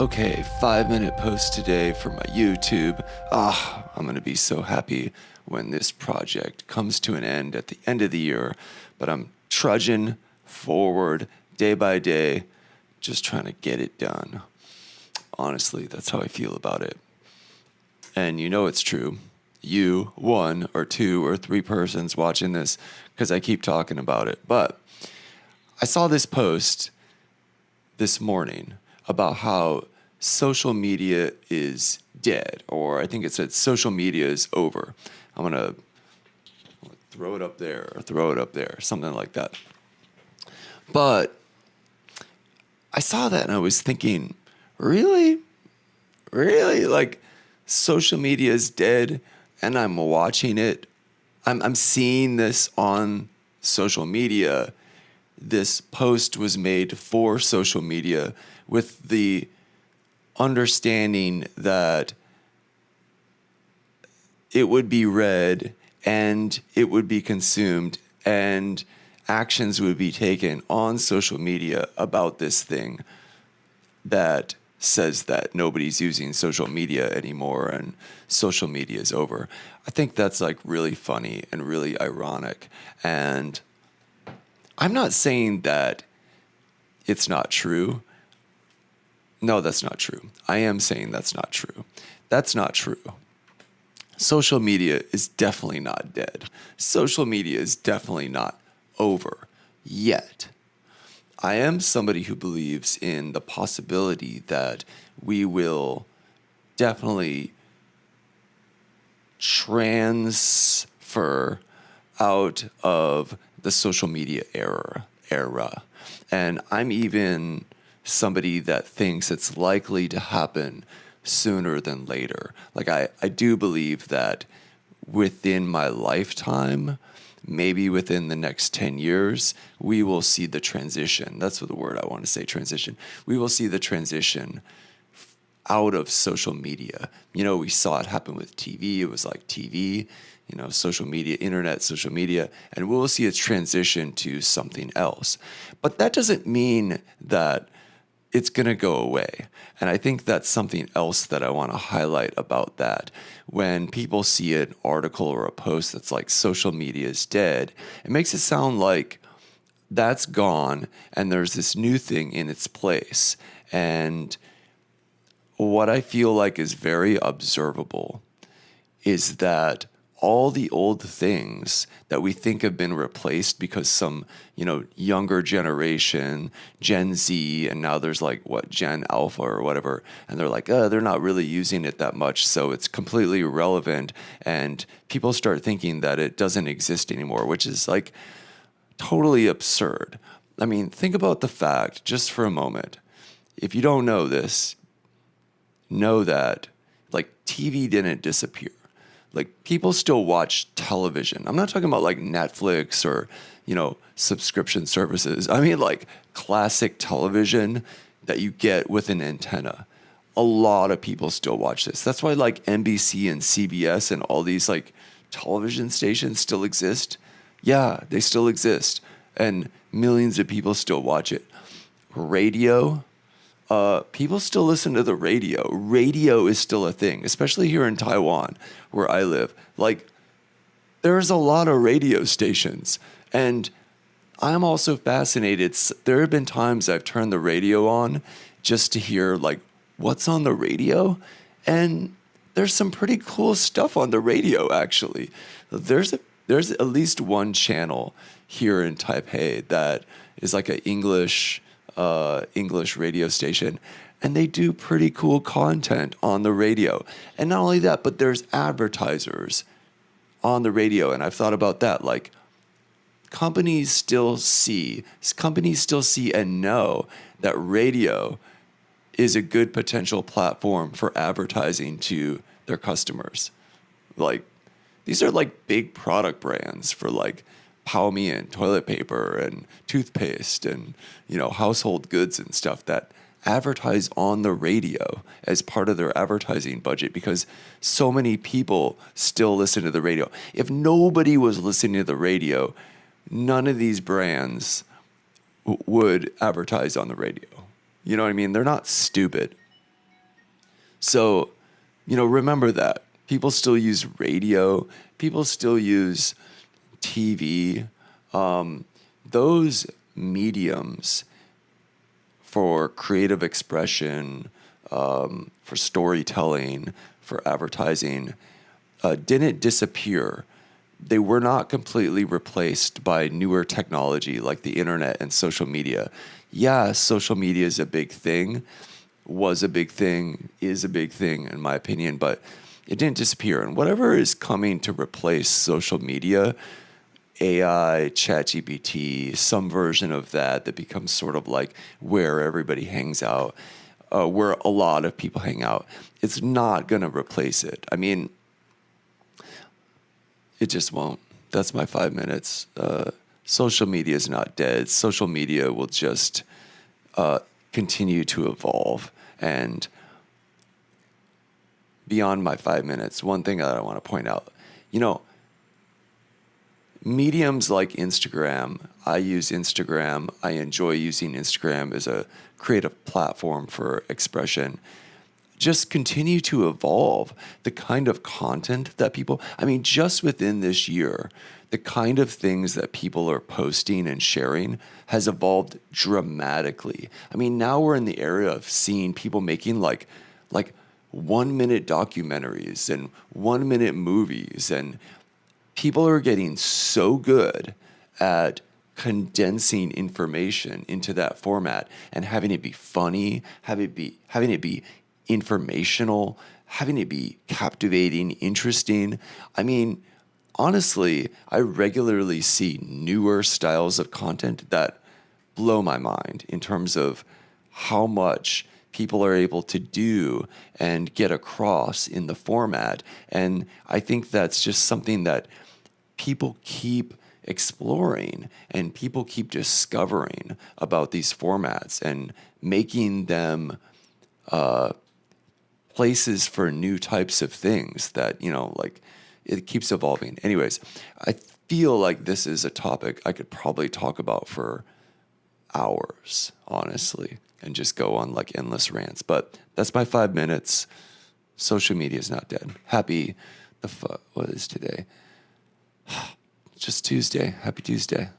Okay, 5-minute post today for my YouTube. I'm gonna be so happy when this project comes to an end at the end of the year, but I'm trudging forward day by day, just trying to get it done. Honestly, that's how I feel about it. And you know it's true. You, one or two or three persons watching this, because I keep talking about it. But I saw this post this morning about how social media is dead, or I think it said social media is over. I'm gonna throw it up there, or throw it up there, something like that. But I saw that and I was thinking, really? Really? Like, social media is dead and I'm watching it. I'm seeing this on social media. This post was made for social media with the understanding that it would be read and it would be consumed and actions would be taken on social media about this thing that says that nobody's using social media anymore and social media is over. I think that's like really funny and really ironic. And I'm not saying that it's not true. No, that's not true. I am saying that's not true. That's not true. Social media is definitely not dead. Social media is definitely not over yet. I am somebody who believes in the possibility that we will definitely transfer out of the social media era. And I'm even somebody that thinks it's likely to happen sooner than later. Like I do believe that within my lifetime, maybe within the next 10 years, we will see the transition. That's what the word I want to say, transition. We will see the transition out of social media. You know, we saw it happen with TV. It was like TV, you know, social media, internet, social media, and we'll see its transition to something else. But that doesn't mean that it's going to go away. And I think that's something else that I want to highlight about that. When people see an article or a post that's like social media is dead, it makes it sound like that's gone and there's this new thing in its place. And what I feel like is very observable is that all the old things that we think have been replaced because some, you know, younger generation, Gen Z, and now there's like what, Gen Alpha or whatever, and they're like, they're not really using it that much, so it's completely irrelevant, and people start thinking that it doesn't exist anymore, which is like totally absurd. I mean, think about the fact, just for a moment, if you don't know this, know that like TV didn't disappear. Like people still watch television. I'm not talking about like Netflix or, you know, subscription services. I mean like classic television that you get with an antenna. A lot of people still watch this. That's why like NBC and CBS and all these like television stations still exist. Yeah, they still exist. And millions of people still watch it. Radio, people still listen to the radio. Radio is still a thing, especially here in Taiwan, where I live. Like, there's a lot of radio stations. And I'm also fascinated. There have been times I've turned the radio on just to hear, like, what's on the radio. And there's some pretty cool stuff on the radio, actually. There's at least one channel here in Taipei that is like an English radio station, and they do pretty cool content on the radio. And not only that, but there's advertisers on the radio, and I've thought about that. Like companies still see and know that radio is a good potential platform for advertising to their customers. Like these are like big product brands for like Palmy and toilet paper and toothpaste and, you know, household goods and stuff that advertise on the radio as part of their advertising budget because so many people still listen to the radio. If nobody was listening to the radio, none of these brands would advertise on the radio. You know what I mean? They're not stupid. So, remember that. People still use radio, people still use TV. Those mediums for creative expression, for storytelling, for advertising, didn't disappear. They were not completely replaced by newer technology like the internet and social media. Yeah, social media is a big thing, was a big thing, is a big thing, in my opinion, but it didn't disappear. And whatever is coming to replace social media, AI, ChatGPT, some version of that becomes sort of like where everybody hangs out, where a lot of people hang out, it's not going to replace it. I mean, it just won't. That's my 5 minutes. Social media is not dead. Social media will just continue to evolve. And beyond my 5 minutes, one thing that I want to point out, mediums like Instagram, I use Instagram. I enjoy using Instagram as a creative platform for expression. Just continue to evolve the kind of content that people, just within this year, the kind of things that people are posting and sharing has evolved dramatically. Now we're in the era of seeing people making like 1 minute documentaries and 1 minute movies, and people are getting so good at condensing information into that format and having it be funny, having it be informational, having it be captivating, interesting. Honestly, I regularly see newer styles of content that blow my mind in terms of how much people are able to do and get across in the format. And I think that's just something that people keep exploring and people keep discovering about these formats and making them places for new types of things that, it keeps evolving. Anyways, I feel like this is a topic I could probably talk about for hours, honestly, and just go on like endless rants. But that's my 5 minutes. Social media is not dead. What is today? Just Tuesday. Happy Tuesday.